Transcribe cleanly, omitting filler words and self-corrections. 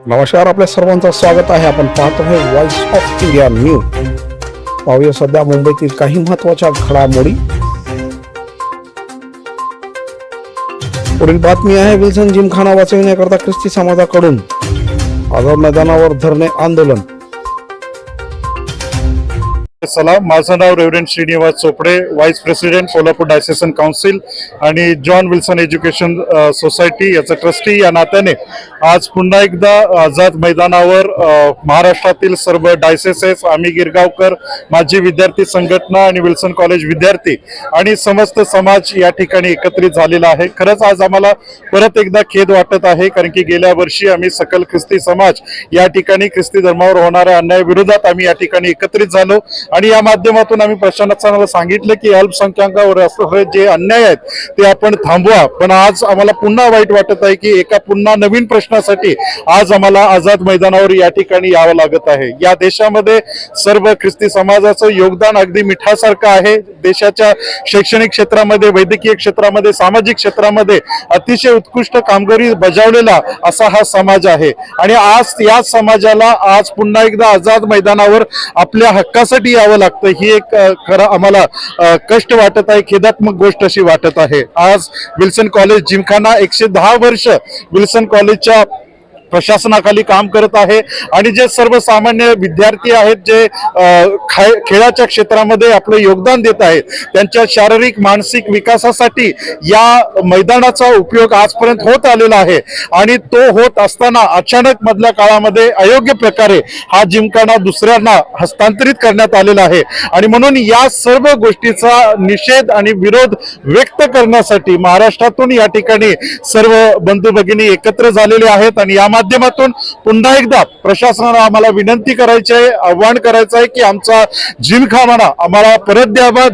नमस्कार, आपल्या सर्वांचं स्वागत आहे. आपण पाहतो आहे व्हॉइस ऑफ इंडिया न्यूज. पाहूया सध्या मुंबईतील काही महत्त्वाच्या घडामोडी. पुढील बातमी आहे, विल्सन जिमखाना वाचविण्याकरता ख्रिस्ती समाजाकडून आझाद मैदानावर धरणे आंदोलन. सलाम, माझं नाव reverend Shrinivas Chopde, vice president Kolhapur diocesan council आणि जॉन विल्सन एज्युकेशन सोसायटी याचा ट्रस्टी या नात्याने आज पुन्हा एकदा आझाद मैदानावर महाराष्ट्रातील सर्व डायसेसेस, आम्ही गिरगावकर, माजी विद्यार्थी संघटना आणि विल्सन कॉलेज विद्यार्थी आणि समस्त समाज या ठिकाणी एकत्रित झालेला आहे. खरंच आज आम्हाला परत एकदा खेद वाटत आहे, कारण की गेल्या वर्षी आम्ही सकल ख्रिस्ती समाज या ठिकाणी ख्रिस्ती धर्मावर होणाऱ्या अन्यायाविरोधात आम्ही या ठिकाणी एकत्रित झालो आणि या माध्यमातून आम्ही प्रशासनाला सांगितलं की अल्पसंख्याकांवर असणारे जे अन्याय आहेत ते आपण थांबवा. पण आज आम्हाला पुन्हा वाईट वाटत आहे की एका पुन्हा नवीन प्रश्नासाठी आज आम्हाला आझाद मैदानावर या ठिकाणी यावं लागत आहे. या देशामध्ये सर्व ख्रिस्ती समाजाचं योगदान अगदी मिठासारखं आहे. देशाच्या शैक्षणिक क्षेत्रामध्ये, वैद्यकीय क्षेत्रामध्ये, सामाजिक क्षेत्रामध्ये अतिशय उत्कृष्ट कामगिरी बजावलेला असा हा समाज आहे आणि आज या समाजाला आज पुन्हा एकदा आझाद मैदानावर आपल्या हक्कासाठी यावं लागतं. ही एक खरं आम्हाला कष्ट वाटत आहे, खेदात्मक गोष्ट अशी वाटत आहे. आज विल्सन कॉलेज जिमखाना 110 वर्ष विल्सन कॉलेजच्या प्रशासनाखाली काम करत आहे आणि जे सर्वसामान्य विद्यार्थी आहेत, जे खेळाच्या क्षेत्रामध्ये आपलं योगदान देत आहेत, त्यांच्या शारीरिक मानसिक विकासासाठी या मैदानाचा उपयोग आजपर्यंत होत आलेला आहे आणि तो होत असताना अचानक मधल्या काळामध्ये अयोग्य प्रकारे हा जिमखाना दुसऱ्यांना हस्तांतरित करण्यात आलेला आहे आणि म्हणून या सर्व गोष्टीचा निषेध आणि विरोध व्यक्त करण्यासाठी महाराष्ट्रातून या ठिकाणी सर्व बंधू भगिनी एकत्र झालेले आहेत आणि या माध्यमातून पुन्हा एकदा प्रशासनाला आम्हाला विनंती करायची आहे, आव्हान करायचं आहे की आमचा जिमखाना आम्हाला परत द्यावा.